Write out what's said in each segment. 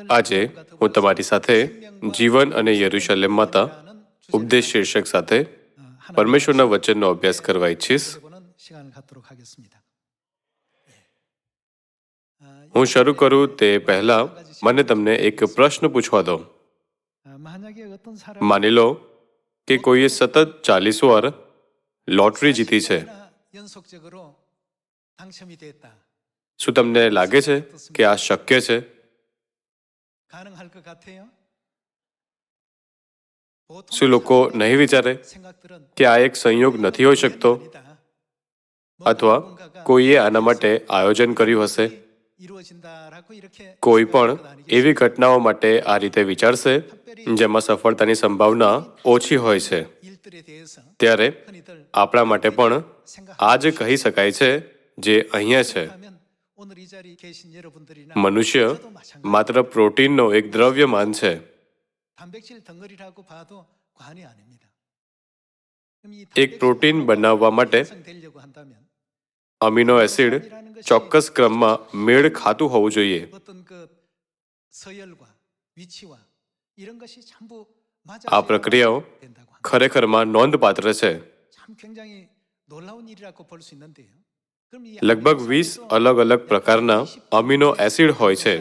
આજે હું તમારી સાથે જીવન અને યરુશલેમ માતા ઉપદેશ શીર્ષક સાથે પરમેશ્વરના વચનનો અભ્યાસ કરવા ઈચ્છીશ. હું શરૂ કરું તે પહેલા મને તમને એક પ્રશ્ન પૂછવા દો. માની લો કે કોઈએ સતત 40 વાર લોટરી જીતી છે. શું તમને લાગે છે કે આ શક્ય છે? શું લોકો નહીં વિચારે કે આ એક સંયોગ નથી હોઈ શકતો, અથવા કોઈએ આના માટે આયોજન કર્યું હશે? કોઈ પણ એવી ઘટનાઓ માટે આ રીતે વિચારશે જેમાં સફળતાની સંભાવના ઓછી હોય છે. ત્યારે આપણા માટે પણ આ જ કહી શકાય છે જે અહીંયા છે. મનુષ્ય માત્ર પ્રોટીનનો એક દ્રવ્યમાન છે. એક પ્રોટીન બનાવવા માટે અમીનો એસિડ ચોક્કસ ક્રમમાં મેળ ખાતું હોવું જોઈએ. આ પ્રક્રિયાઓ ખરેખરમાં નોંધપાત્ર છે. લગભગ 20 અલગ અલગ પ્રકારના અમીનો એસિડ હોય છે.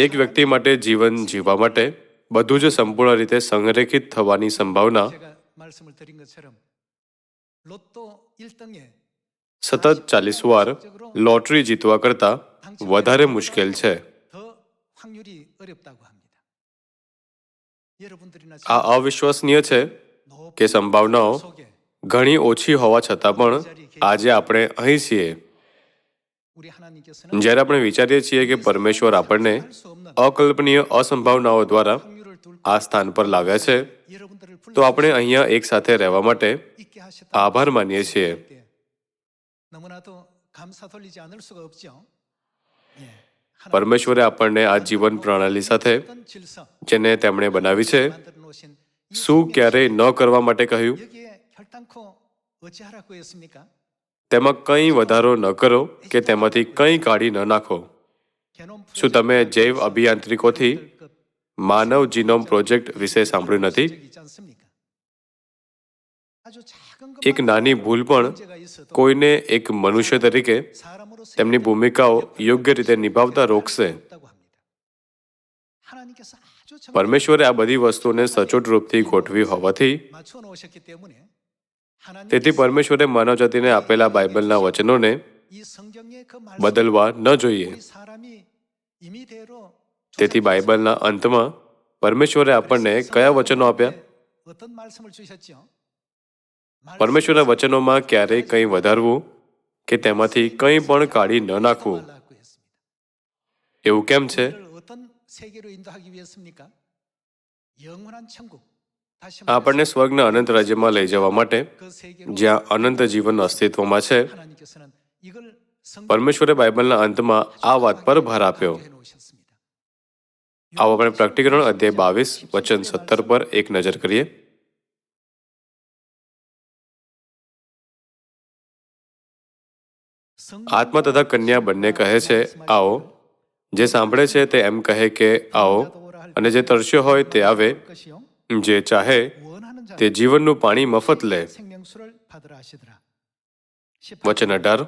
એક વ્યક્તિ માટે જીવન જીવવા માટે બધું જ સંપૂર્ણ રીતે સંરેખિત થવાની સંભાવના સતત 40 વાર લોટરી જીતવા કરતાં વધારે મુશ્કેલ છે. આ અવિશ્વસનીય છે કે સંભાવનાઓ ઘણી ઓછી હોવા છતાં પણ આજે આપણે અહીં છીએ. જ્યારે આપણે વિચારીએ છીએ કે પરમેશ્વર આપણને અકલ્પનીય અસંભાવનાઓ દ્વારા આ સ્થાન પર લાવ્યા છે, તો આપણે અહીંયા એક સાથે રહેવા માટે આભાર માનીએ છીએ. પરમેશ્વરે આપણને આ જીવન પ્રણાલી સાથે જેને તેમણે બનાવી છે, શું ક્યારેય ન કરવા માટે કહ્યું? તેમાં કંઈ વધારો ન કરો કે તેમાંથી કંઈ કાઢી ન નાખો. શું તમે જૈવ અભિયાંત્રિકોથી માનવ જીનોમ પ્રોજેક્ટ વિશે સાંભળ્યું નથી? એક નાની ભૂલ પણ કોઈને એક મનુષ્ય તરીકે તેમની ભૂમિકાઓ યોગ્ય રીતે નિભાવતા રોકશે. પરમેશ્વરે આ બધી વસ્તુઓને સચોટ રૂપથી ગોઠવી હોવાથી, તેથી પરમેશ્વરે માનવજાતિને આપેલા બાઇબલના વચનોને બદલવા ન જોઈએ. તેથી બાઇબલના અંતમાં પરમેશ્વરે આપણને કયા વચનો આપ્યા? પરમેશ્વરના વચનોમાં ક્યારેય કંઈ વધારવું કે તેમાંથી કંઈ પણ કાઢી ન નાખવું. એવું કેમ છે? આપણને સ્વર્ગના અનંત રાજ્યમાં લઈ જવા માટે, જ્યાં અનંત જીવન અસ્તિત્વમાં છે. પરમેશ્વરે બાઇબલના અંતમાં આ વાત પર ભાર આપ્યો. આવો આપણે પ્રકટીકરણ અધ્યાય 22 વચન 17 પર એક નજર કરીએ. આત્મા તથા કન્યા બંને કહે છે, આવો. જે સાંભળે છે તે એમ કહે કે આવો, અને જે તરસ્યો હોય તે આવે. જે ચાહે તે જીવનનું પાણી મફત લે. વચન 18.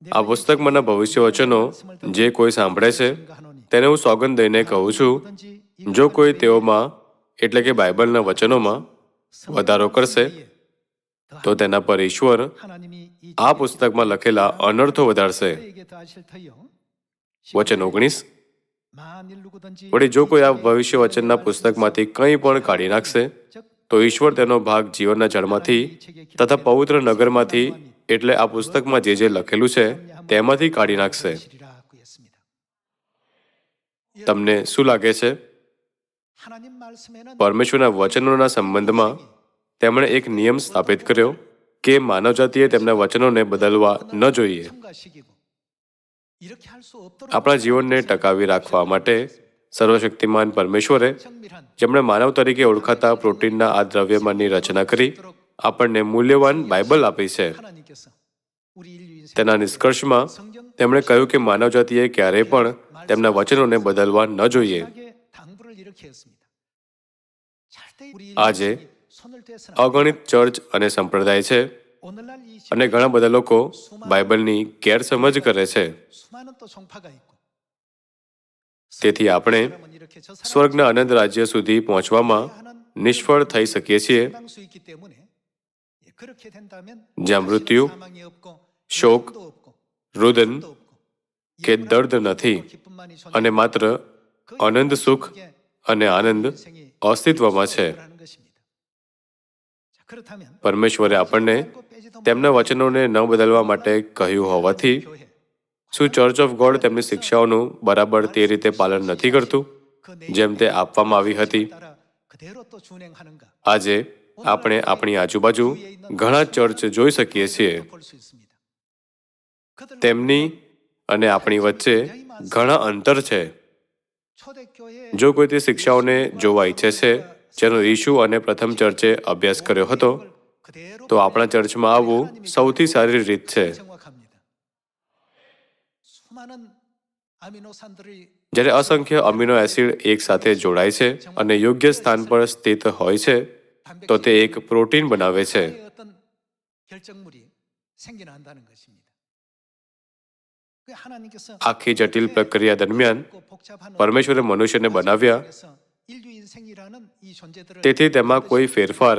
આ પુસ્તકમાંના ભવિષ્ય વચનો જે કોઈ સાંભળે છે તેને હું સોગંદ દઈને કહું છું, જો કોઈ તેઓમાં એટલે કે બાઇબલના વચનોમાં વધારો કરશે તો તેના પર ઈશ્વર આ પુસ્તકમાં લખેલા અનર્થો વધારશે. વચન 19. વળી જો કોઈ આ ભવિષ્ય વચનના પુસ્તકમાંથી કંઈ પણ કાઢી નાખશે તો ઈશ્વર તેનો ભાગ જીવનના જળમાંથી તથા પવિત્ર નગરમાંથી, એટલે આ પુસ્તકમાં જે લખેલું છે તેમાંથી કાઢી નાખશે. તમને શું લાગે છે? પરમેશ્વરના વચનોના સંબંધમાં તેમણે એક નિયમ સ્થાપિત કર્યો કે માનવજાતિએ તેમના વચનોને બદલવા ન જોઈએ. આપણા જીવનને ટકાવી રાખવા માટે સર્વશક્તિમાન પરમેશ્વરે, જેમણે માનવ તરીકે ઓળખાતા પ્રોટીનના આ દ્રવ્યમાનની રચના કરી, આપણને મૂલ્યવાન બાઇબલ આપી છે. તેના નિષ્કર્ષમાં તેમણે કહ્યું કે માનવજાતિએ ક્યારેય પણ તેમના વચનોને બદલવા ન જોઈએ. આજે અગણિત ચર્ચ અને સંપ્રદાય છે અને ઘણા બધા લોકો બાઇબલની ગેરસમજ કરે છે. તેથી આપણે સ્વર્ગના અનંત રાજ્ય સુધી પહોંચવામાં નિષ્ફળ થઈ શકીએ છીએ, જ્યાં મૃત્યુ, શોક, રુદન કે દર્દ નથી અને માત્ર અનંત સુખ અને આનંદ અસ્તિત્વમાં છે. પરમેશ્વરે આપણને તેમના વચનોને ન બદલવા માટે કહ્યું હોવાથી શું ચર્ચ ઓફ ગોડ તેમની શિક્ષાઓનું બરાબર તે રીતે પાલન નથી કરતું જેમ તે આપવામાં આવી હતી? આજે આપણે આપણી આજુબાજુ ઘણા ચર્ચ જોઈ શકીએ છીએ. તેમની અને આપણી વચ્ચે ઘણા અંતર છે. જો કોઈ તે શિક્ષાઓને જોવા ઈચ્છે છે જેનો ઈશુ અને પ્રથમ ચર્ચે અભ્યાસ કર્યો હતો, તો આપણા ચર્ચમાં આવવું સૌથી સારી રીત છે. જ્યારે અસંખ્ય અમીનો એસિડ એક સાથે જોડાય છે અને યોગ્ય સ્થાન પર સ્થિત હોય છે, તો તે એક પ્રોટીન બનાવે છે. આખી જટિલ પ્રક્રિયા દરમિયાન પરમેશ્વરે મનુષ્યને બનાવ્યા, તેથી તેમાં કોઈ ફેરફાર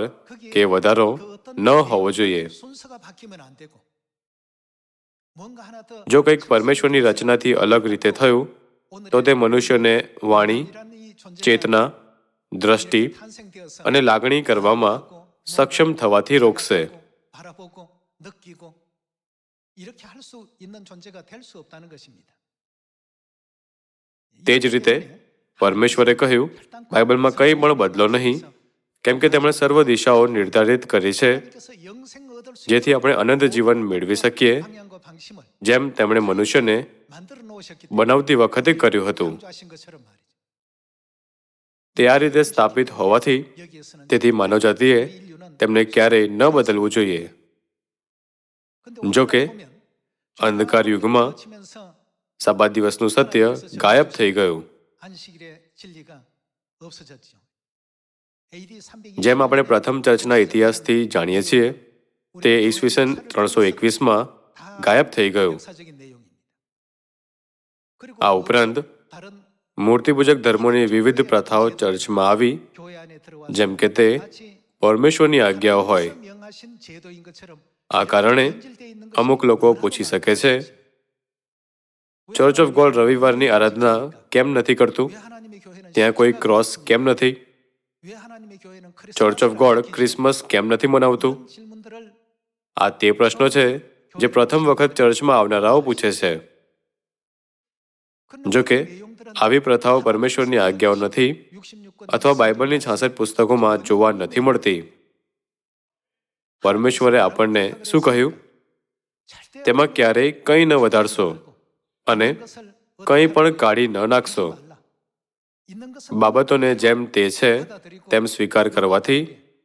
કે વધારો ન હોવો જોઈએ. જો કંઈક પરમેશ્વરની રચનાથી અલગ રીતે થયું, તો તે મનુષ્યને વાણી, ચેતના, દ્રષ્ટિ અને લાગણી કરવામાં સક્ષમ થવાથી રોકશે. તે જ રીતે પરમેશ્વરે કહ્યું, બાઇબલમાં કંઈ પણ બદલો નહીં, કેમ કે તેમણે સર્વ દિશાઓ નિર્ધારિત કરી છે જેથી આપણે અનંત જીવન મેળવી શકીએ, જેમ તેમણે મનુષ્યને બનાવતી વખતે કર્યું હતું. તે આ રીતે સ્થાપિત હોવાથી તેથી માનવજાતિએ તેમને ક્યારેય ન બદલવું જોઈએ. જો કે અંધકાર યુગમાં સબ્બાત દિવસનું સત્ય ગાયબ થઈ ગયું. જેમ આપણે પ્રથમ ચર્ચના ઇતિહાસથી જાણીએ છીએ, તે ઈસવીસન 321માં ગાયબ થઈ ગયું. આ ઉપરાંત મૂર્તિપૂજક ધર્મોની વિવિધ પ્રથાઓ ચર્ચમાં આવી, જેમ કે તે પરમેશ્વરની આજ્ઞાઓ હોય. આ કારણે અમુક લોકો પૂછી શકે છે, ચર્ચ ઓફ ગોડ રવિવારની આરાધના કેમ નથી કરતું? ત્યાં કોઈ ક્રોસ કેમ નથી? ચર્ચ ઓફ ગોડ ક્રિસમસ કેમ નથી મનાવતું? આ તે પ્રશ્નો છે જે પ્રથમ વખત ચર્ચમાં આવનારાઓ પૂછે છે. જો કે આવી પ્રથાઓ પરમેશ્વરની આજ્ઞાઓ નથી અથવા બાઇબલની 66 પુસ્તકોમાં જોવા નથી મળતી. પરમેશ્વરે આપણને શું કહ્યું? તેમાં ક્યારેય કંઈ ન વધારશો અને કંઈ પણ કાઢી ન નાખશો. બાબતોને જેમ તે છે તેમ સ્વીકાર કરવાથી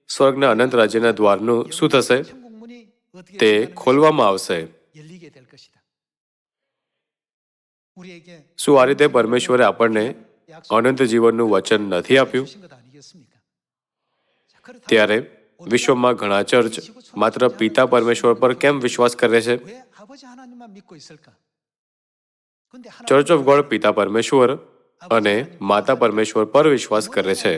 સ્વર્ગના અનંત રાજ્યના દ્વારનું શું થશે? તે ખોલવામાં આવશે. શું આ રીતે પરમેશ્વરે આપણને અનંત જીવનનું વચન નથી આપ્યું? ત્યારે વિશ્વમાં ઘણા ચર્ચ માત્ર પિતા પરમેશ્વર પર કેમ વિશ્વાસ કરે છે? ચર્ચ ઓફ ગોડ પિતા પરમેશ્વર અને માતા પરમેશ્વર પર વિશ્વાસ કરે છે.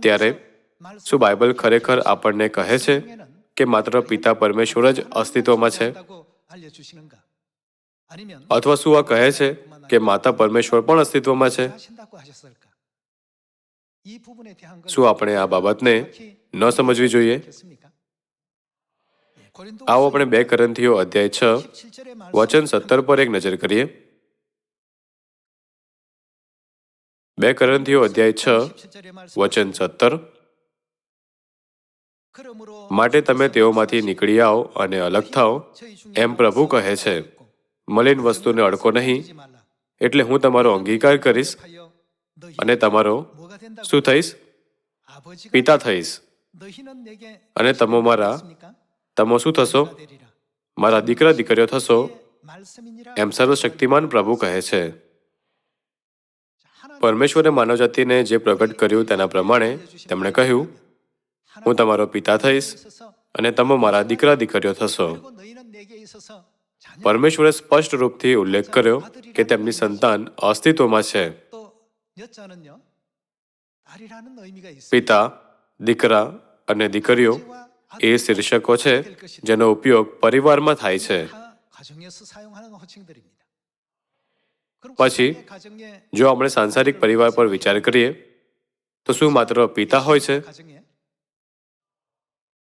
ત્યારે શું બાઇબલ ખરેખર આપણને કહે છે કે માત્ર પિતા પરમેશ્વર જ અસ્તિત્વમાં છે? અથવા શું આ કહે છે કે માતા પરમેશ્વર પણ અસ્તિત્વમાં છે? શું આપણે આ બાબતને ન સમજવી જોઈએ? આવો આપણે 2 કોરિન્થીઓ અધ્યાય 6 વચન 17 પર એક નજર કરીએ. 2 કોરિન્થીઓ અધ્યાય 6 વચન 17. માટે તમે તેઓમાંથી નીકળી આવો અને અલગ થાઓ, એમ પ્રભુ કહે છે. મલિન વસ્તુને અડકો નહીં, એટલે હું તમારો અંગીકાર કરીશ અને તમારો શું થઈશ? પિતા થઈશ. અને તમે શું થશો? મારા દીકરા દીકરીઓ થશો, એમ સર્વશક્તિમાન પ્રભુ કહે છે. પરમેશ્વરે માનવજાતિને જે પ્રગટ કર્યું તેના પ્રમાણે તેમણે કહ્યું, હું તમારો પિતા થઈશ અને તમે મારા દીકરા દીકરીઓ થશો. પરમેશ્વરે સ્પષ્ટ રૂપથી ઉલ્લેખ કર્યો કે તેમની સંતાન અસ્તિત્વમાં છે. પિતા, દીકરા અને દીકરીઓ એ શીર્ષકો છે જેનો ઉપયોગ પરિવારમાં થાય છે. પછી જો આપણે સાંસારિક પરિવાર પર વિચાર કરીએ તો શું માત્ર પિતા હોય છે?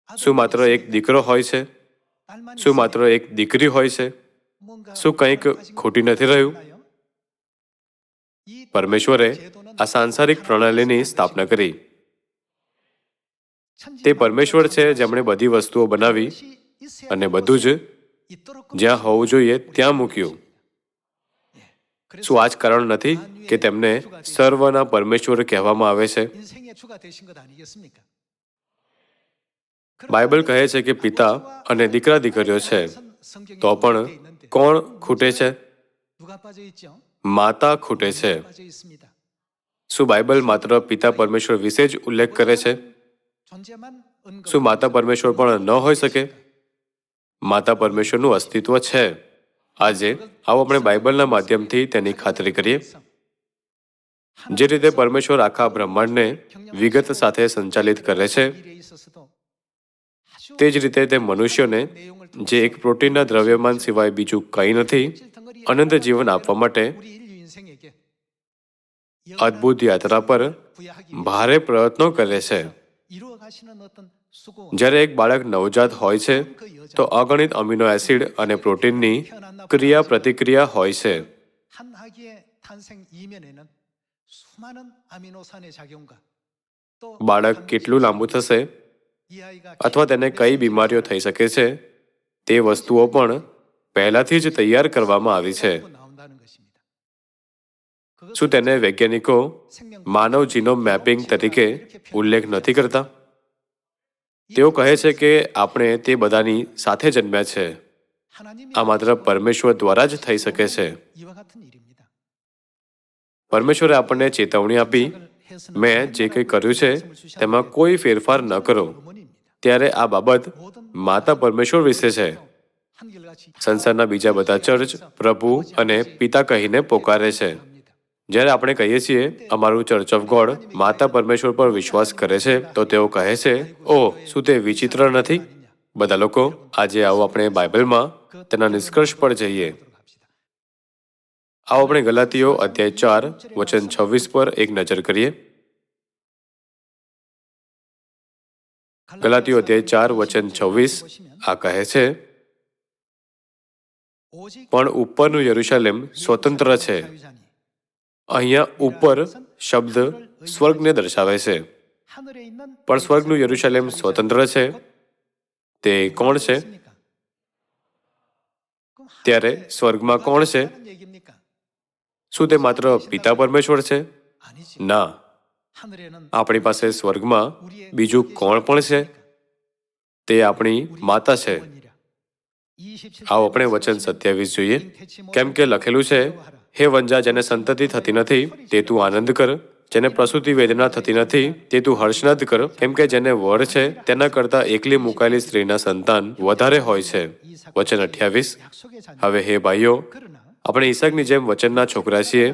શું માત્ર એક દીકરો હોય છે? શું માત્ર એક દીકરી હોય છે? શું કંઈક ખોટી નથી રહ્યું? પરમેશ્વરે આ સાંસારિક પ્રણાલીની સ્થાપના કરી. તે પરમેશ્વર છે જેમણે બધી વસ્તુઓ બનાવી અને બધું જ જ્યાં હોવું જોઈએ ત્યાં મૂક્યું. શું આ જ કારણ નથી કે તેમને સર્વના પરમેશ્વર કહેવામાં આવે છે? બાઇબલ કહે છે કે પિતા અને દીકરા દીકરીઓ છે, તો પણ કોણ ખૂટે છે? માતા ખૂટે છે. શું બાઇબલ માત્ર પિતા પરમેશ્વર વિશે જ ઉલ્લેખ કરે છે? શું માતા પરમેશ્વર પણ ન હોઈ શકે? માતા પરમેશ્વરનું અસ્તિત્વ છે. આજે આવો આપણે બાઇબલના માધ્યમથી તેની ખાતરી કરીએ. જે રીતે પરમેશ્વર આખા બ્રહ્માંડને વિગત સાથે સંચાલિત કરે છે, તે જ રીતે તે મનુષ્યોને, જે એક પ્રોટીનના દ્રવ્યમાન સિવાય બીજું કંઈ નથી, અનંત જીવન આપવા માટે અદ્ભુત યાત્રા પર ભારે પ્રયત્નો કરે છે. જ્યારે એક બાળક નવજાત હોય છે તો અગણિત અમીનો એસિડ અને પ્રોટીનની ક્રિયા પ્રતિક્રિયા હોય છે. બાળક કેટલું લાંબુ થશે અથવા તેને કઈ બીમારીઓ થઈ શકે છે, તે વસ્તુઓ પણ પહેલાથી જ તૈયાર કરવામાં આવી છે. શું તેને વૈજ્ઞાનિકો માનવ જીનોમ મેપિંગ તરીકે ઉલ્લેખ નથી કરતા? તેઓ કહે છે કે આપણે તે બધાની સાથે જન્મ્યા છે. આ માત્ર પરમેશ્વર દ્વારા જ થઈ શકે છે. પરમેશ્વરે આપણને ચેતવણી આપી, મેં જે કંઈ કર્યું છે તેમાં કોઈ ફેરફાર ન કરો. ત્યારે આ બાબત માતા પરમેશ્વર વિશે છે. સંસારના બીજા બધા ચર્ચ પ્રભુ અને પિતા કહીને પોકારે છે. જ્યારે આપણે કહીએ છીએ અમારું ચર્ચ ઓફ ગોડ માતા પરમેશ્વર પર વિશ્વાસ કરે છે, તો તેઓ કહે છે, ઓહ, શું તે વિચિત્ર નથી? બધા લોકો, આજે આવો આપણે બાઇબલમાં તેના નિષ્કર્ષ પર જઈએ. આવો આપણે ગલાતીઓ અધ્યાય 4 વચન 26 પર એક નજર કરીએ. ગલાતીઓ અધ્યાય 4 વચન 26 આ કહે છે, પણ ઉપરનું યરુશલેમ સ્વતંત્ર છે. અહીંયા ઉપર શબ્દ સ્વર્ગને દર્શાવે છે. પણ સ્વર્ગનું યરુશલેમ સ્વતંત્ર છે. તે કોણ છે? ત્યારે સ્વર્ગમાં કોણ છે? શું તે માત્ર પિતા પરમેશ્વર છે? ના, આપણી પાસે સ્વર્ગમાં બીજું કોણ પણ છે? તે આપણી માતા છે. આવો આપણે વચન 27 જોઈએ. કેમ કે લખેલું છે, હે વંજા જેને સંતતિ થતી નથી તે તું આનંદ કર, જેને પ્રસૂતિ વેદના થતી નથી તે તું હર્ષનાદ કર, કેમ કે જેને વર છે તેના કરતાં એકલી મુકાયેલી સ્ત્રીના સંતાન વધારે હોય છે. વચન 28. હવે હે ભાઈઓ, આપણે ઈસાકની જેમ વચનના છોકરા છીએ,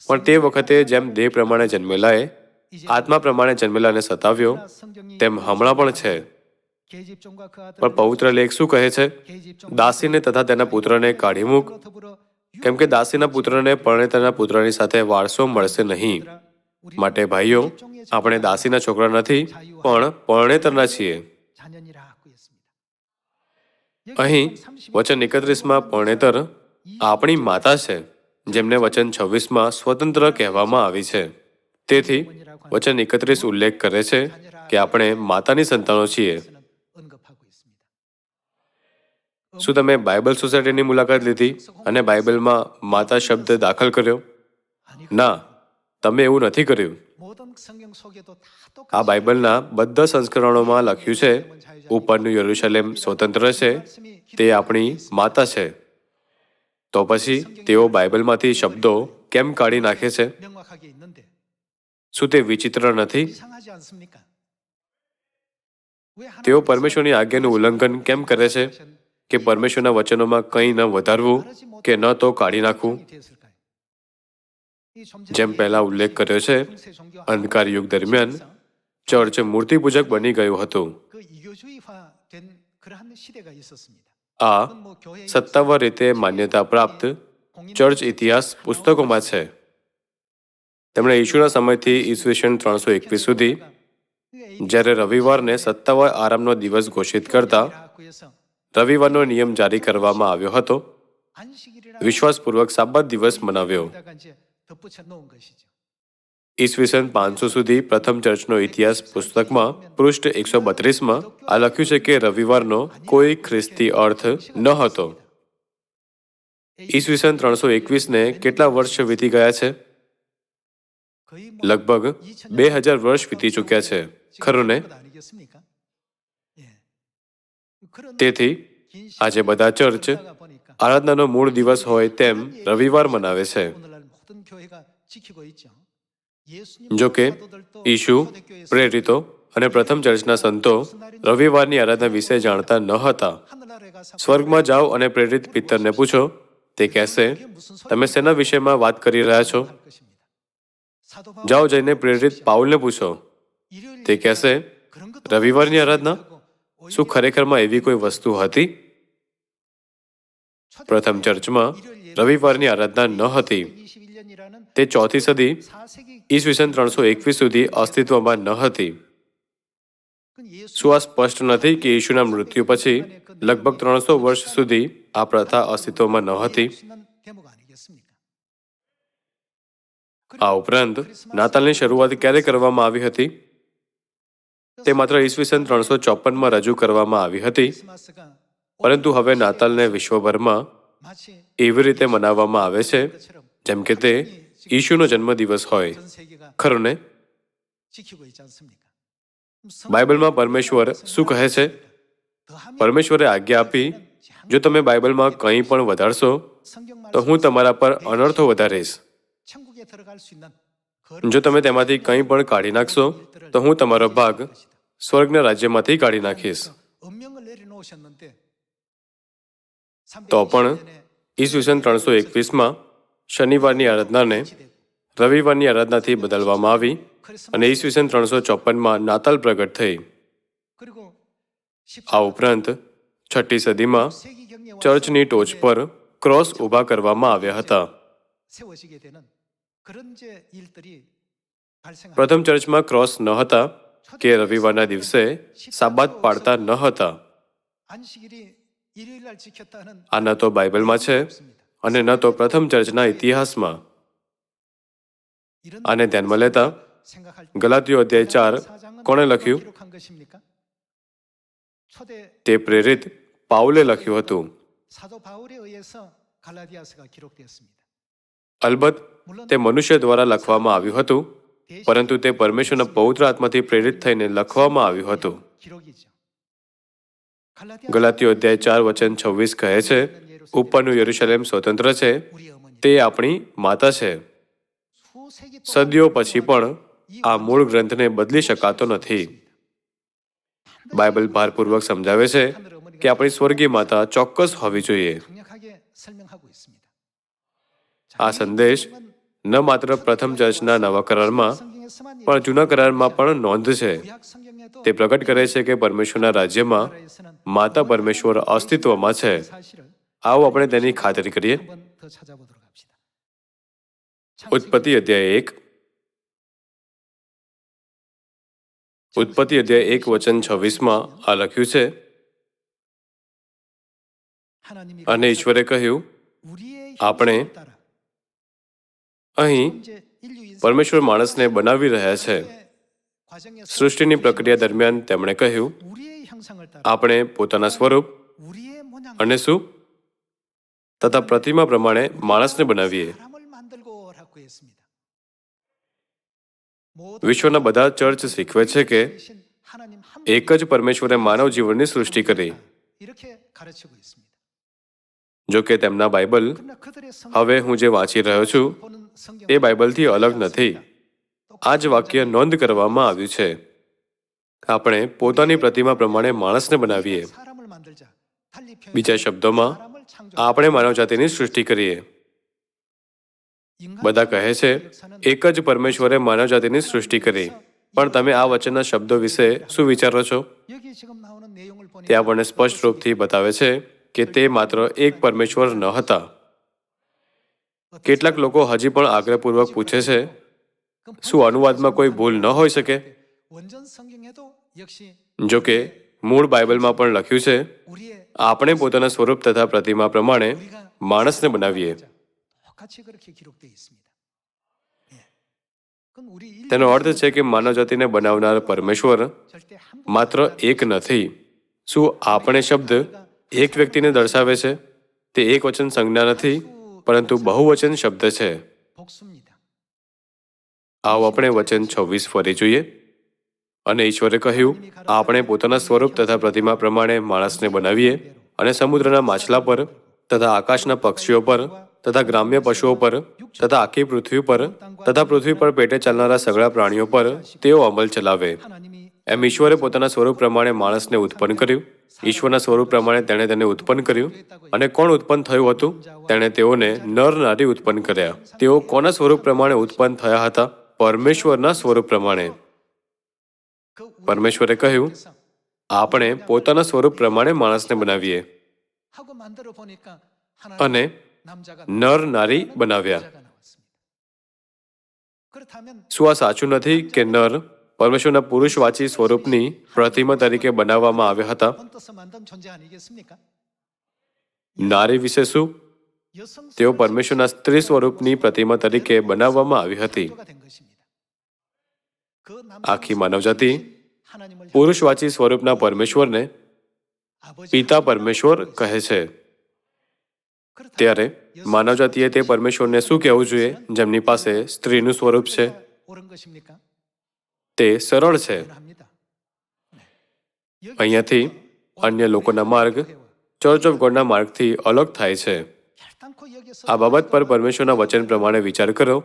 પણ તે વખતે જેમ દેહ પ્રમાણે જન્મેલાએ આત્મા પ્રમાણે જન્મેલાને સતાવ્યો, તેમ હમણાં પણ છે. પણ પવિત્ર લેખ શું કહે છે? દાસીને તથા તેના પુત્રને કાઢી મૂક, કેમ કે દાસીના પુત્રને પરણેતરના પુત્રની સાથે વારસો મળશે નહીં. માટે ભાઈઓ, આપણે દાસીના છોકરા નથી, પણ પરણેતરના છીએ. અહીં વચન 31માં પરણેતર આપણી માતા છે, જેમને વચન 26માં સ્વતંત્ર કહેવામાં આવી છે. તેથી વચન 31 ઉલ્લેખ કરે છે કે આપણે માતાની સંતાનો છીએ. શું તમે બાઇબલ સોસાયટીની મુલાકાત લીધી અને બાઇબલમાં માતા શબ્દ દાખલ કર્યો? ના, તમે એવું નથી કર્યું. આ બાઇબલના બધા સંસ્કરણોમાં લખ્યું છે, ઉપરનું યરુશલેમ સ્વતંત્ર છે, તે આપણી માતા છે. તો પછી તેઓ બાઇબલમાંથી શબ્દો કેમ કાઢી નાખે છે? શું તે વિચિત્ર નથી? તેઓ પરમેશ્વરની આજ્ઞાનું ઉલ્લંઘન કેમ કરે છે કે પરમેશ્વરના વચનોમાં કંઈ ન વધારવું કે ન તો કાઢી નાખવું? જેમ પહેલા ઉલ્લેખ કર્યો છે, અંધકાર યુગ દરમિયાન ચર્ચ મૂર્તિપૂજક બની ગયું હતું. આ સત્તાવાર રીતે માન્યતા પ્રાપ્ત ચર્ચ ઇતિહાસ પુસ્તકોમાં છે. તેમણે ઈશુના સમયથી ઈસવીસન 321 સુધી, જ્યારે રવિવારને સત્તાવાર આરામનો દિવસ ઘોષિત કરતા રવિવારનો નિયમ જારી કરવામાં આવ્યો હતો, વિશ્વાસપૂર્વક સાબત દિવસ મનાવ્યો. ઈસવીસન 500 સુધી પ્રથમ ચર્ચનો ઇતિહાસ પુસ્તકમાં પૃષ્ઠ 132માં આ લખ્યું છે કે રવિવારનો કોઈ ખ્રિસ્તી અર્થ ન હતો. ઈસવીસન 321ને કેટલા વર્ષ વીતી ગયા છે? લગભગ 2000 વર્ષ વીતી ચૂક્યા છે, ખરું ને? તેથી આજે બધા ચર્ચ આરાધનાનો મૂળ દિવસ હોય તેમ રવિવાર મનાવે છે. જો કે ઈશુ, પ્રેરિતો અને પ્રથમ ચર્ચના સંતો રવિવારની આરાધના વિશે જાણતા ન હતા. સ્વર્ગમાં જાઓ અને પ્રેરિત પિત્તરને પૂછો, તે કહેશે, તમે શેના વિષયમાં વાત કરી રહ્યા છો? જાઓ જઈને પ્રેરિત પાઉલને પૂછો, તે કહેશે, રવિવારની આરાધના? શું ખરેખરમાં એવી કોઈ વસ્તુ હતી? પ્રથમ ચર્ચમાં રવિવારની આરાધના ન હતી. તે 4થી સદી ઈસવીસન 321 સુધી અસ્તિત્વમાં ન હતી. શું આ સ્પષ્ટ નથી કે ઈશુના મૃત્યુ પછી લગભગ 300 વર્ષ સુધી આ પ્રથા અસ્તિત્વમાં ન હતી? આ ઉપરાંત નાતાલની શરૂઆત ક્યારે કરવામાં આવી હતી? તે માત્ર ઈસવીસન 354માં રજૂ કરવામાં આવી હતી. પરંતુ હવે નાતાલને વિશ્વભરમાં એવી રીતે મનાવવામાં આવે છે જેમ કે તે ઈશુનો જન્મદિવસ હોય, ખરું ને? બાઇબલમાં પરમેશ્વર શું કહે છે? પરમેશ્વરે આજ્ઞા આપી, જો તમે બાઇબલમાં કંઈ પણ વધારશો તો હું તમારા પર અનર્થો વધારીશ. જો તમે તેમાંથી કંઈ પણ કાઢી નાખશો તો હું તમારો ભાગ સ્વર્ગના રાજ્યમાંથી કાઢી નાખીશ. તો પણ ઈસવીસન 321માં શનિવારની આરાધનાને રવિવારની આરાધનાથી બદલવામાં આવી અને ઈસવીસન 354માં નાતાલ પ્રગટ થઈ. આ ઉપરાંત 6ઠ્ઠી સદીમાં ચર્ચની ટોચ પર ક્રોસ ઊભા કરવામાં આવ્યા હતા. પ્રથમ ચર્ચમાં ક્રોસ ન હતા કે રવિવારના દિવસે સાબાત પાડતા ન હતા. આ ન તો બાઇબલમાં છે અને ન તો પ્રથમ ચર્ચના ઇતિહાસમાં. આને ધ્યાનમાં લેતા ગલાતીયો અધ્યાય 4 કોણે લખ્યું? તે પ્રેરિત પાઉલે લખ્યું હતું. અલબત્ત તે મનુષ્ય દ્વારા લખવામાં આવ્યું હતું, પરંતુ તે પરમેશ્વરના પવિત્ર આત્માથી પ્રેરિત થઈને લખવામાં આવ્યું હતું. ગલાતીયો અધ્યાય 4 વચન 26 કહે છે, ઉપરનું યરુશલેમ સ્વતંત્ર છે, તે આપણી માતા છે. સદીઓ પછી પણ આ મૂળ ગ્રંથને બદલી શકાતો નથી. બાઇબલ ભારપૂર્વક સમજાવે છે કે આપણી સ્વર્ગીય માતા ચોક્કસ હોવી જોઈએ. આ સંદેશ ન માત્ર પ્રથમ ચર્ચના નવા કરારમાં પણ જૂના કરારમાં પણ નોંધ છે. તે પ્રગટ કરે છે કે પરમેશ્વરના રાજ્યમાં માતા પરમેશ્વર અસ્તિત્વમાં છે. આવો આપણે તેની ખાતરી કરીએ. ઉત્પત્તિ અધ્યાય 1 વચન 26માં આ લખ્યું છે, અને ઈશ્વરે કહ્યું, આપણે અહીં પરમેશ્વર માણસને બનાવી રહ્યા છે. સૃષ્ટિની પ્રક્રિયા દરમિયાન તેમણે કહ્યું, આપણે પોતાના સ્વરૂપ અને શું તથા પ્રતિમા પ્રમાણે માણસને બનાવીએ. વિશ્વના બધા ચર્ચ શીખવે છે કે એક જ પરમેશ્વરે માનવ જીવનની સૃષ્ટિ કરી. જો કે તેમના બાઇબલ, હવે હું જે વાંચી રહ્યો છું એ બાઇબલથી અલગ નથી. આ જ વાક્ય નોંધ કરવામાં આવ્યું છે, આપણે પોતાની પ્રતિમા પ્રમાણે માણસને બનાવીએ. બીજા શબ્દોમાં, આપણે માનવજાતિની સૃષ્ટિ કરીએ. બધા કહે છે એક જ પરમેશ્વરે માનવજાતિની સૃષ્ટિ કરી, પણ તમે આ વચનના શબ્દો વિશે શું વિચારો છો? તે આપણને સ્પષ્ટ રૂપથી બતાવે છે કે તે માત્ર એક પરમેશ્વર ન હતા. કેટલાક લોકો હજી પણ આગ્રહપૂર્વક પૂછે છે, શું અનુવાદમાં કોઈ ભૂલ ન હોઈ શકે? જો કે મૂળ બાઇબલમાં પણ લખ્યું છે, આપણે પોતાના સ્વરૂપ તથા પ્રતિમા પ્રમાણે માણસને બનાવીએ. તેનો અર્થ છે કે માનવજાતિને બનાવનાર પરમેશ્વર માત્ર એક નથી. શું આપણે શબ્દ એક વ્યક્તિને દર્શાવે છે? તે એક વચન સંજ્ઞા નથી, પરંતુ બહુવચન શબ્દ છે. આવો આપણે વચન 26 ફરી જોઈએ. અને ઈશ્વરે કહ્યું, આપણે પોતાના સ્વરૂપ તથા પ્રતિમા પ્રમાણે માણસને બનાવીએ, અને સમુદ્રના માછલા પર તથા આકાશના પક્ષીઓ પર તથા ગ્રામ્ય પશુઓ પર તથા આખી પૃથ્વી પર તથા પૃથ્વી પર પેટે ચાલનારા સગળા પ્રાણીઓ પર તેઓ અમલ ચલાવે. એમ ઈશ્વરે પોતાના સ્વરૂપ પ્રમાણે માણસને ઉત્પન્ન કર્યું. ઈશ્વરના સ્વરૂપ પ્રમાણે તેણે તેને ઉત્પન્ન કર્યું. અને કોણ ઉત્પન્ન થયું હતું? તેણે તેઓને નર નારી ઉત્પન્ન કર્યા. તેઓ કોના સ્વરૂપ પ્રમાણે ઉત્પન્ન થયા હતા? પરમેશ્વરના સ્વરૂપ પ્રમાણે. પરમેશ્વરે કહ્યું, આપણે પોતાના સ્વરૂપ પ્રમાણે માણસને બનાવીએ, અને નર નારી બનાવ્યા. શું આ સાચું નથી કે નર પરમેશ્વરના પુરુષવાચી સ્વરૂપની પ્રતિમા તરીકે બનાવવામાં આવ્યા હતા? નારી વિશે શું? તેઓ પરમેશ્વરના સ્ત્રી સ્વરૂપની પ્રતિમા તરીકે બનાવવામાં આવી હતી. આખી માનવજાતિ પુરુષવાચી સ્વરૂપના પરમેશ્વરને પિતા પરમેશ્વર કહે છે. ત્યારે માનવજાતિએ તે પરમેશ્વરને શું કહેવું જોઈએ જેમની પાસે સ્ત્રીનું સ્વરૂપ છે? તે સરળ છે. અહીંયાથી અન્ય લોકોના માર્ગ ચર્ચ ઓફ ગોડના માર્ગથી અલગ થાય છે. આ બાબત પર પરમેશ્વરના વચન પ્રમાણે વિચાર કરો.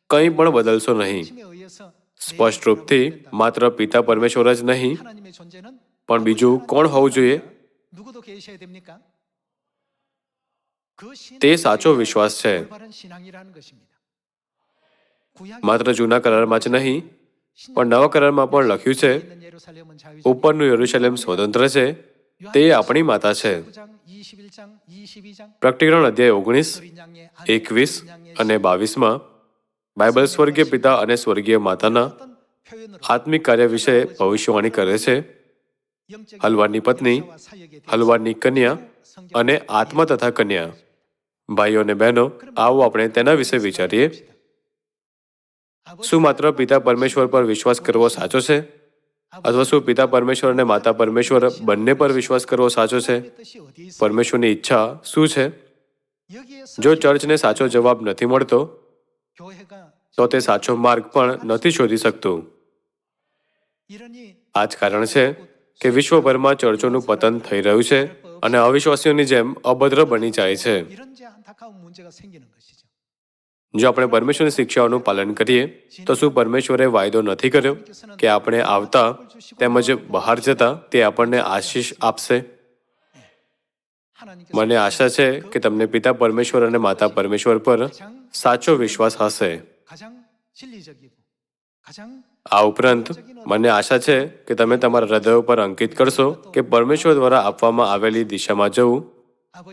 કંઈ પણ બદલશો નહીં. સ્પષ્ટ રૂપથી માત્ર પિતા પરમેશ્વર જ નહીં, પણ બીજું કોણ હોવું જોઈએ? તે સાચો વિશ્વાસ છે. માત્ર જૂના કરારમાં જ નહીં, પણ નવા કરારમાં પણ લખ્યું છે, ઉપરનું યરુશલેમ સ્વતંત્ર છે, તે આપણી માતા છે. પ્રકટીકરણ અધ્યાય 19, 21 અને 22માં બાઇબલ સ્વર્ગીય પિતા અને સ્વર્ગીય માતાના આત્મિક કાર્ય વિશે ભવિષ્યવાણી કરે છે. હલવાનની પત્ની, હલવાનની કન્યા અને આત્મા તથા કન્યા. ભાઈઓ અને બહેનો, આવો આપણે તેના વિશે વિચારીએ. શું માત્ર પિતા પરમેશ્વર પર વિશ્વાસ કરવો સાચો છે? અથવા શું પિતા પરમેશ્વર અને માતા પરમેશ્વર બંને પર વિશ્વાસ કરવો સાચો છે? પરમેશ્વરની ઈચ્છા શું છે? જો ચર્ચને સાચો જવાબ નથી મળતો, તો તે સાચો માર્ગ પણ નથી શોધી શકતું. આ જ કારણ છે કે વિશ્વભરમાં ચર્ચોનું પતન થઈ રહ્યું છે અને અવિશ્વાસીઓની જેમ અભદ્ર બની જાય છે. જો આપણે પરમેશ્વરની શિક્ષાઓનું પાલન કરીએ, તો શું પરમેશ્વરે વાયદો નથી કર્યો કે આપણે આવતા તેમજ બહાર જતા તે આપણને આશીષ આપશે? મને આશા છે કે તમને પિતા પરમેશ્વર અને માતા પરમેશ્વર પર સાચો વિશ્વાસ હશે. આ ઉપરાંત મને આશા છે કે તમે તમારા હૃદયો પર અંકિત કરશો કે પરમેશ્વર દ્વારા આપવામાં આવેલી દિશામાં જવું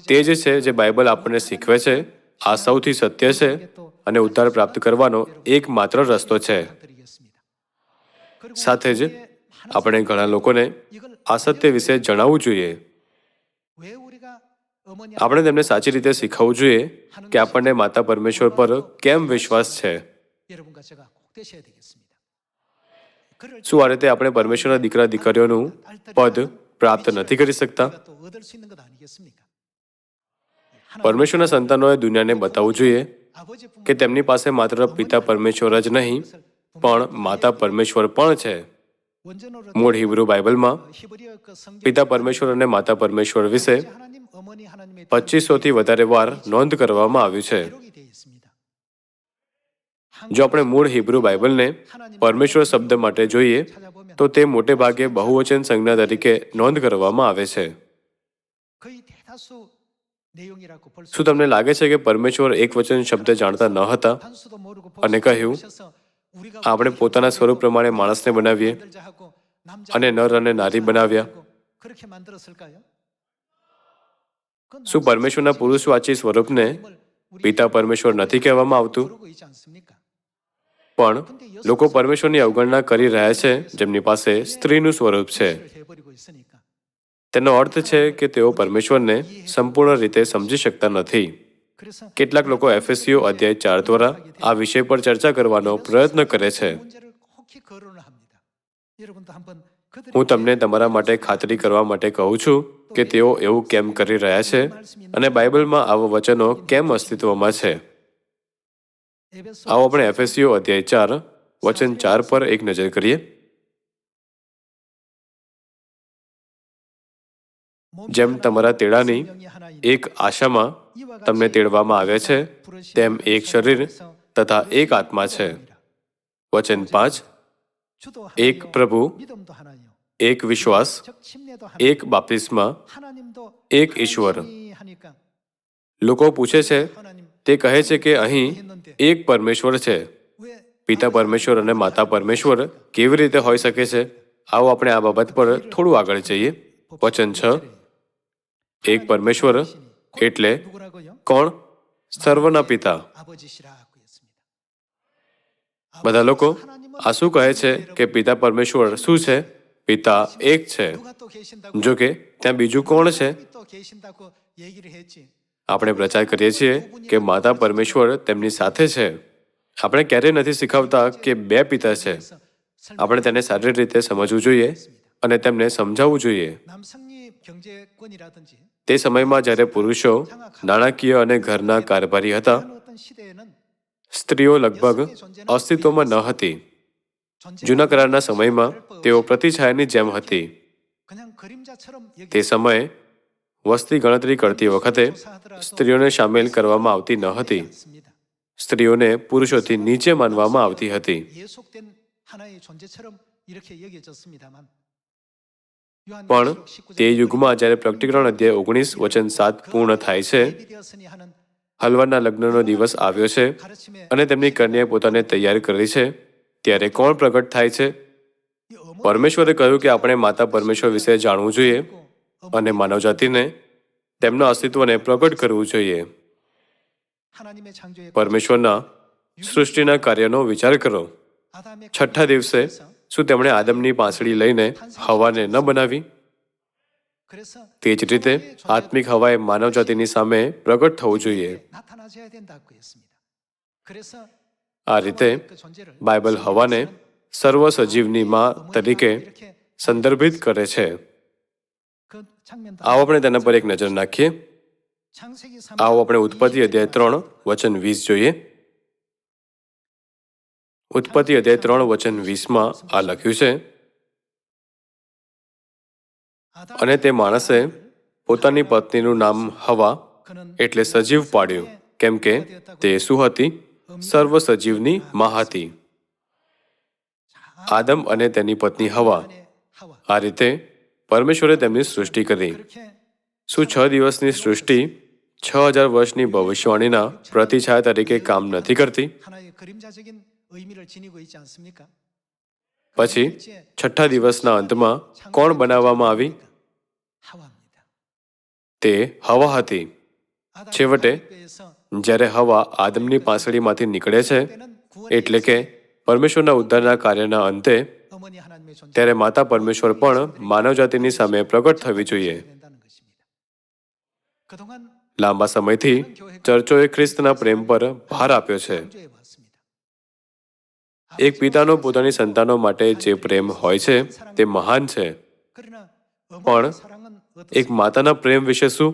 તે જ છે જે બાઇબલ આપણને શીખવે છે. આ સૌથી સત્ય છે અને ઉદ્ધાર પ્રાપ્ત કરવાનો એકમાત્ર રસ્તો છે. સાથે જ આપણે ઘણા લોકોને આ સત્ય વિશે જણાવવું જોઈએ. આપણે તેમને સાચી રીતે શીખવવું જોઈએ કે આપણને માતા પરમેશ્વર પર કેમ વિશ્વાસ છે. શું આ રીતે આપણે પરમેશ્વરના દીકરા દીકરીઓનું પદ પ્રાપ્ત નથી કરી શકતા? પરમેશ્વરના સંતાનોએ દુનિયાને બતાવવું જોઈએ કે તેમની પાસે માત્ર પિતા પરમેશ્વર જ નહીં, પણ માતા પરમેશ્વર પણ છે. મૂળ હિબ્રુ બાઇબલમાં પિતા પરમેશ્વર અને માતા પરમેશ્વર વિશે 2500થી વધારે વાર નોંધ કરવામાં આવ્યું છે. જો આપણે મૂળ હિબ્રુ બાઇબલને પરમેશ્વર શબ્દ માટે જોઈએ તો તે મોટે ભાગે બહુવચન સંજ્ઞા તરીકે નોંધ કરવામાં આવે છે. શું તમને લાગે છે કે પરમેશ્વર એકવચન શબ્દ જાણતા ન હતા અને કહ્યું, આપણે પોતાના સ્વરૂપ પ્રમાણે માણસને બનાવીએ અને નર અને નારી બનાવ્યા? શું પરમેશ્વરના પુરુષવાચી સ્વરૂપને પિતા પરમેશ્વર નથી કહેવામાં આવતું? પણ લોકો પરમેશ્વરની અવગણના કરી રહ્યા છે જેમની પાસે સ્ત્રીનું સ્વરૂપ છે. તેનો અર્થ છે કે તેઓ પરમેશ્વરને સંપૂર્ણ રીતે સમજી શકતા નથી. કેટલાક લોકો એફએસીઓ અધ્યાય 4 દ્વારા આ વિષય પર ચર્ચા કરવાનો પ્રયત્ન કરે છે. હું તમને તમારા માટે ખાતરી કરવા માટે કહું છું કે તેઓ એવું કેમ કરી રહ્યા છે અને બાઇબલમાં આવા વચનો કેમ અસ્તિત્વમાં છે. આવો આપણે એફએસીઓ અધ્યાય 4 વચન 4 પર એક નજર કરીએ. જેમ તમારા તેડાની એક આશામાં તમને તેડવામાં આવે છે, તેમ એક શરીર તથા એક આત્મા છે. વચન 5, એક પ્રભુ, એક વિશ્વાસ, એક બાપ્તિસ્મા, એક ઈશ્વર. લોકો પૂછે છે, તે કહે છે કે અહીં એક પરમેશ્વર છે. પિતા પરમેશ્વર અને માતા પરમેશ્વર કેવી રીતે હોઈ શકે છે? આવો આપણે આ બાબત પર થોડું આગળ જઈએ. વચન 6, એક પરમેશ્વર એટલે કોણ? સર્વના પિતા. બધા લોકો આ શું કહે છે કે પિતા પરમેશ્વર શું છે? પિતા એક છે. જો કે ત્યાં બીજું કોણ છે? આપણે પ્રચાર કરીએ છીએ કે માતા પરમેશ્વર તેમની સાથે છે. આપણે ક્યારેય નથી શીખવતા કે બે પિતા છે. આપણે તેને સારી રીતે સમજવું જોઈએ અને તેમને સમજાવવું જોઈએ. તે સમયમાં જ્યારે પુરુષો નાણાકીય અને ઘરના કારભારી હતા, સ્ત્રીઓ લગભગ અસ્તિત્વમાં ન હતી. જૂના કરારના સમયમાં તેઓ પ્રતિછાયાની જેમ હતી. તે સમયે વસ્તી ગણતરી કરતી વખતે સ્ત્રીઓને સામેલ કરવામાં આવતી ન હતી. સ્ત્રીઓને પુરુષોથી નીચે માનવામાં આવતી હતી. પણ તે યુગમાં જ્યારે પ્રકટીકરણ અધ્યાય 19 વચન 7 પૂર્ણ થાય છે, હલવાના લગ્નનો દિવસ આવ્યો છે અને તેમની કન્યાએ પોતાને તૈયાર કરી છે, ત્યારે કોણ પ્રગટ થાય છે? પરમેશ્વરે કહ્યું કે આપણે માતા પરમેશ્વર વિશે જાણવું જોઈએ અને માનવજાતિને તેમના અસ્તિત્વને પ્રગટ કરવું જોઈએ. પરમેશ્વરના સૃષ્ટિના કાર્યનો વિચાર કરો. છઠ્ઠા દિવસે શું તેમણે આદમની પાંસળી લઈને હવાને ન બનાવી? તે જ રીતે આત્મિક હવાએ માનવજાતિની સામે પ્રગટ થવું જોઈએ. આ રીતે બાઇબલ હવાને સર્વ સજીવની માં તરીકે સંદર્ભિત કરે છે. આવો આપણે તેના પર એક નજર નાખીએ. આવો આપણે ઉત્પત્તિ અધ્યાય 3 વચન 20 જોઈએ. ઉત્પત્તિ અધ્યાય 3 વચન 20માં આ લખ્યું છે, અને તે માણસે પોતાની પત્નીનું નામ હવા એટલે સજીવ પાડ્યું, કેમ કે તે શું હતી? સર્વ સજીવની માં હતી. આદમ અને તેની પત્ની હવા. આ રીતે પરમેશ્વરે તેમની સૃષ્ટિ કરી. શું 6 દિવસની સૃષ્ટિ 6000 વર્ષની ભવિષ્યવાણીના પ્રતિછાયા તરીકે કામ નથી કરતી? પછી છઠ્ઠા દિવસના અંતમાં કોણ બનાવવામાં આવી? તે હવા હતી. છેવટે જ્યારે હવા આદમની પાંસળીમાંથી નીકળે છે, એટલે કે પરમેશ્વરના ઉદ્ધારના કાર્યના અંતે, ત્યારે માતા પરમેશ્વર પણ માનવજાતિની સામે પ્રગટ થવી જોઈએ. લાંબા સમયથી ચર્ચોએ ખ્રિસ્તના પ્રેમ પર ભાર આપ્યો છે. એક પિતાનો પોતાની સંતાનો માટે જે પ્રેમ હોય છે તે મહાન છે. પણ એક માતાના પ્રેમ વિશે શું?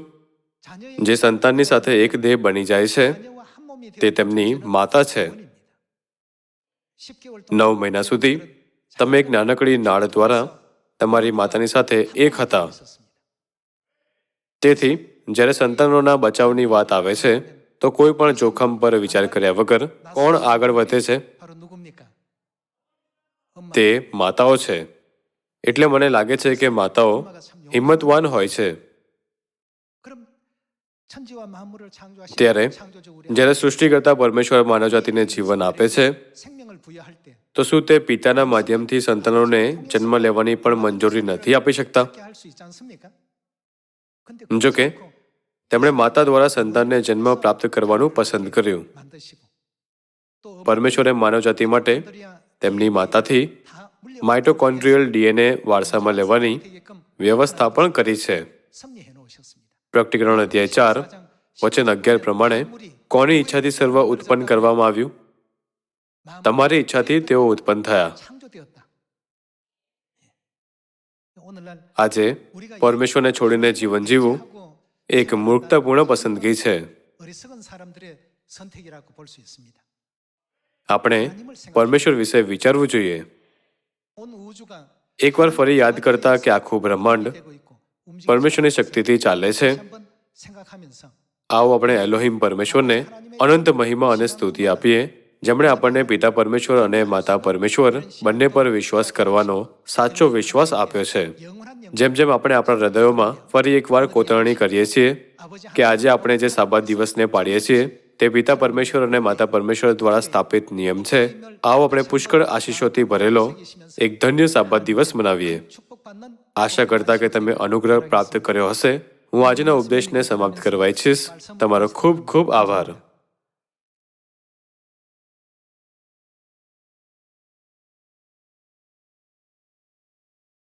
જે સંતાનની સાથે એક દેહ બની જાય છે, તે તેમની માતા છે. 9 મહિના સુધી તમે એક નાનકડી નાળ દ્વારા તમારી માતાની સાથે એક હતા. તેથી જ્યારે સંતાનોના બચાવની વાત આવે છે તો કોઈ પણ જોખમ પર વિચાર કર્યા વગર કોણ આગળ વધે છે? તે માતાઓ છે. એટલે મને લાગે છે કે માતાઓ હિંમતવાન હોય છે. ત્યારે જ્યારે સૃષ્ટિકર્તા પરમેશ્વર માનવજાતિને જીવન આપે છે તો શું તે પિતાના માધ્યમથી સંતાનોને જન્મ લેવાની પણ મંજૂરી નથી આપી શકતા? જો કે તેમણે માતા દ્વારા સંતાનને જન્મ પ્રાપ્ત કરવાનું પસંદ કર્યું. પરમેશ્વરે માનવજાતિ માટે તેમની માતાથી માઇટોકોન્ડ્રિયલ ડીએનએ વારસામાં લેવાની વ્યવસ્થા પણ કરી છે. પ્રકટીકરણ અધ્યાય 4 વચન 11 પ્રમાણે કોની ઈચ્છાથી સર્વ ઉત્પન્ન કરવામાં આવ્યું? તમારી ઈચ્છાથી તેઓ ઉત્પન્ન થયા. આજે પરમેશ્વરને છોડીને જીવન જીવવું એક મૂર્ખતાપૂર્ણ પસંદગી છે. આપણે પરમેશ્વર વિશે વિચારવું જોઈએ. એકવાર ફરી યાદ કરતા કે આખું બ્રહ્માંડ પરમેશ્વરની શક્તિથી ચાલે છે. આવો આપણે એલોહિમ પરમેશ્વરને અનંત મહિમા અને સ્તુતિ આપીએ, જેમણે આપણને પિતા પરમેશ્વર અને માતા પરમેશ્વર બંને પર વિશ્વાસ કરવાનો સાચો વિશ્વાસ આપ્યો છે. જેમ જેમ આપણે આપણા હૃદયોમાં ફરી એકવાર કોતરણી કરીએ છીએ કે આજે આપણે જે સાબત દિવસને પાડીએ છીએ તે પિતા પરમેશ્વર અને માતા પરમેશ્વર દ્વારા સ્થાપિત નિયમ છે. આવો આપણે પુષ્કળ આશીષોથી ભરેલો એક ધન્ય સાબત દિવસ મનાવીએ. આશા કરતા કે તમે અનુગ્રહ પ્રાપ્ત કર્યો હશે, હું આજના ઉપદેશને સમાપ્ત કરવા ઈચ્છીશ. તમારો ખૂબ ખૂબ આભાર.